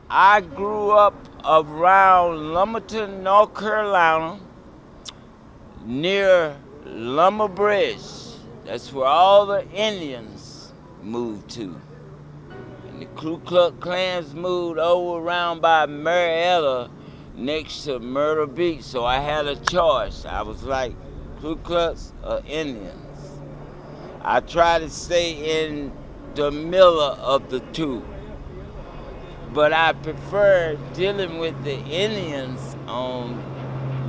I grew up around Lumberton, North Carolina, near Lumber Bridge. That's where all the Indians moved to. And the Ku Klux Klans moved over around by Marietta next to Myrtle Beach. So I had a choice. I was like, Ku Klux or Indians. I tried to stay in the middle of the two. But I prefer dealing with the Indians on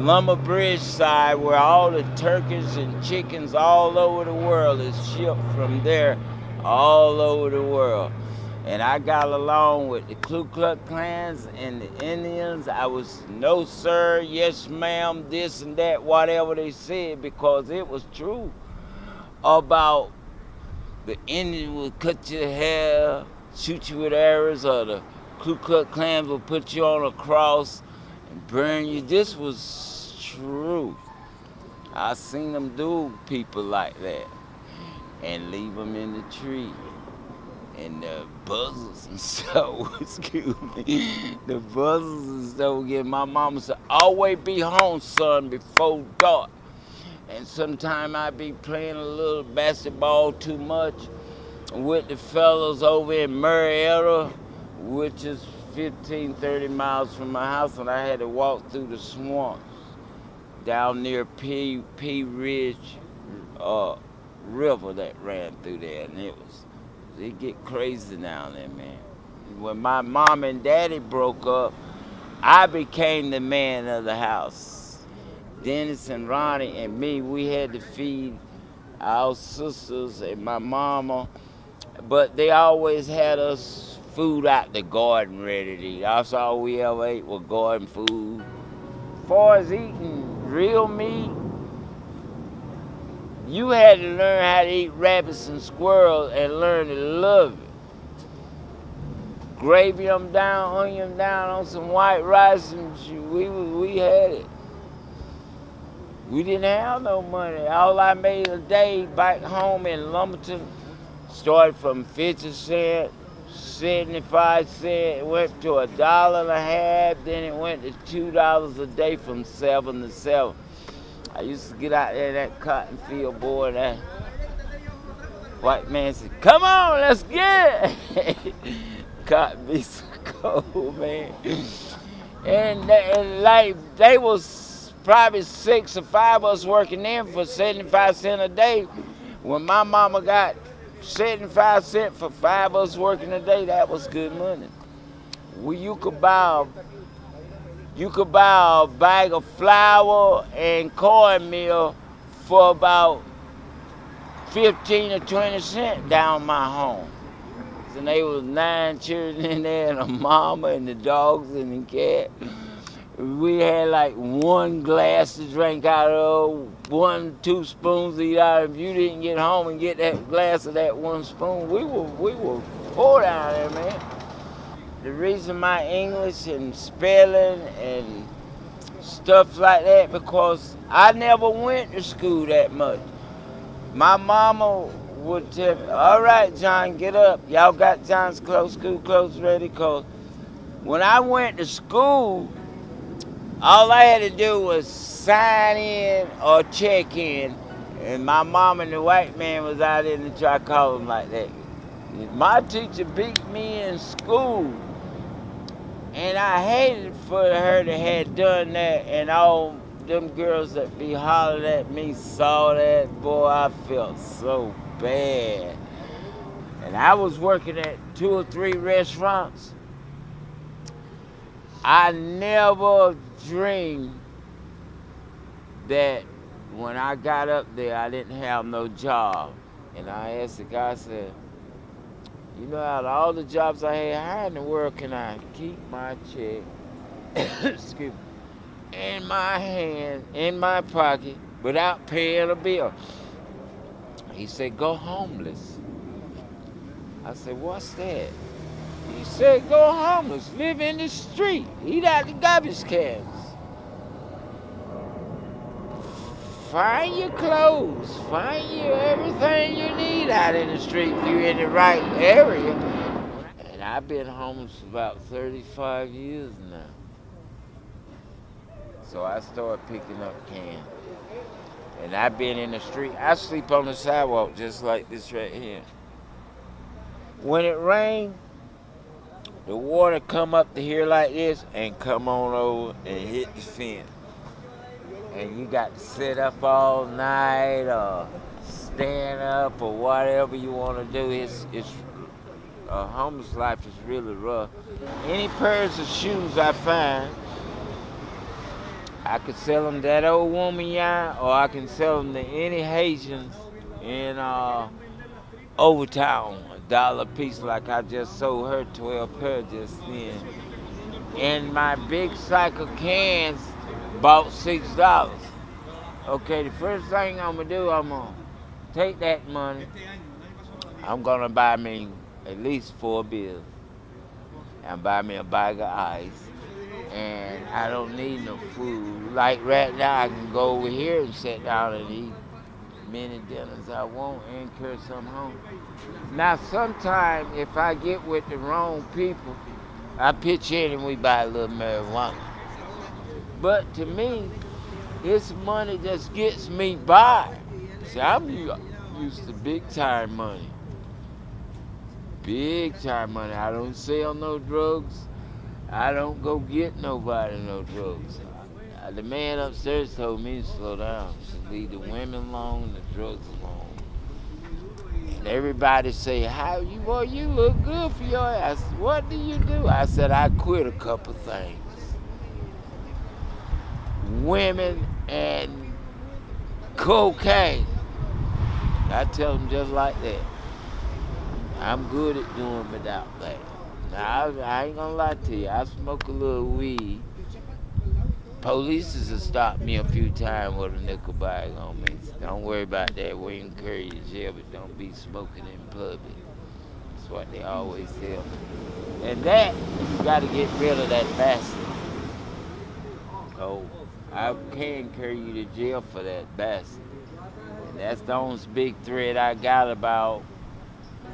Lumber Bridge side where all the turkeys and chickens all over the world is shipped from there all over the world. And I got along with the Ku Klux Klans and the Indians. I was no sir, yes ma'am, this and that, whatever they said, because it was true about the Indian would cut your hair, shoot you with arrows, or the Ku Klux Klans would put you on a cross and burn you. This was true. I seen them do people like that and leave them in the tree. And the buzzers and stuff, excuse me, the buzzers and stuff would get my mama said, always be home, son, before dark. And sometime I'd be playing a little basketball too much with the fellas over in Marietta, which is 15, 30 miles from my house, and I had to walk through the swamps down near P Ridge River that ran through there, and it get crazy down there, man. When my mom and daddy broke up, I became the man of the house. Dennis and Ronnie and me, we had to feed our sisters and my mama, but they always had us food out the garden ready to eat. That's all we ever ate was garden food. As far as eating real meat, you had to learn how to eat rabbits and squirrels and learn to love it. Gravy them down, onion down on some white rice, and we had it. We didn't have no money. All I made a day back home in Lumberton started from 50 cents, 75 cents, it went to $1.50, then it went to $2 a day from 7 to 7. I used to get out there in that cotton field, boy, that white man said, come on, let's get it. Cotton be so cold, man. And like, they was probably 6 or 5 of us working there for 75 cents a day. When my mama got 75 cents for 5 of us working a day, that was good money. You could buy a bag of flour and cornmeal for about 15 or 20 cents down my home. And there was 9 children in there and a mama and the dogs and the cat. We had like 1 glass to drink out of, 1, 2 spoons to eat out of. If you didn't get home and get that glass of that 1 spoon, we were poor down there, man. The reason my English and spelling and stuff like that, because I never went to school that much. My mama would tell me, all right, John, get up. Y'all got John's clothes, school clothes ready? Because when I went to school, all I had to do was sign in or check in, and my mom and the white man was out in the truck, I call them like that. My teacher beat me in school, and I hated for her to have done that, and all them girls that be hollering at me saw that. Boy, I felt so bad. And I was working at 2 or 3 restaurants. I never dreamed that when I got up there, I didn't have no job. And I asked the guy, I said, you know, out of all the jobs I had, how in the world can I keep my check, excuse me, in my hand, in my pocket, without paying a bill? He said, go homeless. I said, what's that? He said, go homeless, live in the street, eat out the garbage cans. Find your clothes, find your everything you need out in the street if you're in the right area. And I I've been homeless for about 35 years now. So I started picking up cans. And I've been in the street. I sleep on the sidewalk just like this right here. When it rains, the water come up to here like this and come on over and hit the fence. And you got to sit up all night or stand up or whatever you want to do. It's homeless life is really rough. Any pairs of shoes I find, I could sell them to that old woman, yeah, or I can sell them to any Haitians in Overtown, $1 a piece, like I just sold her 12 pair just then. And my big sack of cans bought $6. Okay, the first thing I'm gonna do, I'm gonna take that money. I'm gonna buy me at least 4 beers and buy me a bag of ice. And I don't need no food. Like right now, I can go over here and sit down and eat many dinners I want and carry some home. Now, sometimes if I get with the wrong people, I pitch in and we buy a little marijuana. But to me, this money just gets me by. See, I'm used to big time money. Big time money. I don't sell no drugs. I don't go get nobody no drugs. The man upstairs told me to slow down. To leave the women alone and the drugs alone. And everybody say, "How you, boy, you look good for your ass. What do you do?" I said, I quit a couple things. Women and cocaine. I tell them just like that. I'm good at doing without that. Now, I ain't gonna lie to you. I smoke a little weed. Police has stopped me a few times with a nickel bag on me. Don't worry about that. We ain't carry you to jail, but don't be smoking in public. That's what they always tell me. And that, you gotta get rid of that bastard. So, I can carry you to jail for that bastard. And that's the only big threat I got about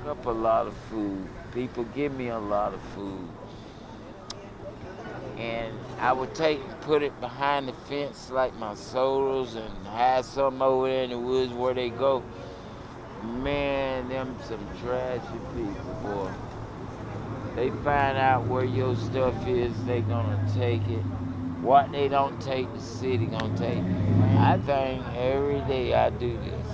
up a lot of food. People give me a lot of food. And I would put it behind the fence like my sodas and hide some over there in the woods where they go. Man, them some trashy people, boy. They find out where your stuff is, they gonna take it. What they don't take, the city gonna take. I think every day I do this.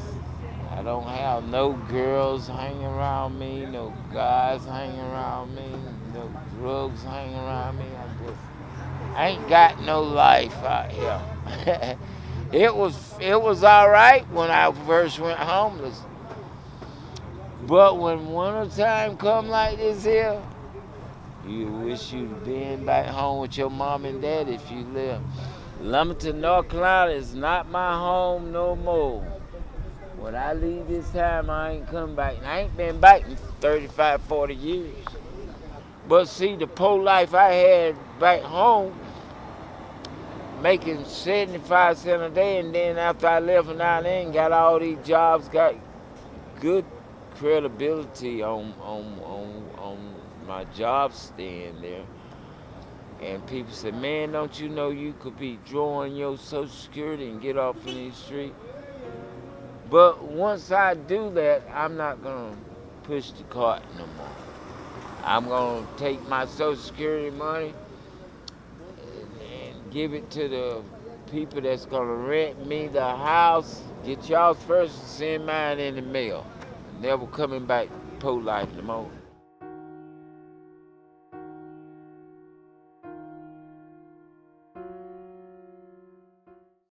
I don't have no girls hanging around me, no guys hanging around me, no drugs hanging around me. I ain't got no life out here. It was all right when I first went homeless. But when winter time come like this here, you wish you'd been back home with your mom and dad if you live. Lumberton, North Carolina is not my home no more. When I leave this time, I ain't come back. And I ain't been back in 35, 40 years. But see, the poor life I had back home, making 75 cents a day, and then after I left from down there and got all these jobs, got good credibility on my job stand there. And people said, "Man, don't you know you could be drawing your Social Security and get off in these streets?" But once I do that, I'm not going to push the cart no more. I'm going to take my Social Security money and give it to the people that's going to rent me the house, get y'all's first and send mine in the mail. Never coming back pro life no more.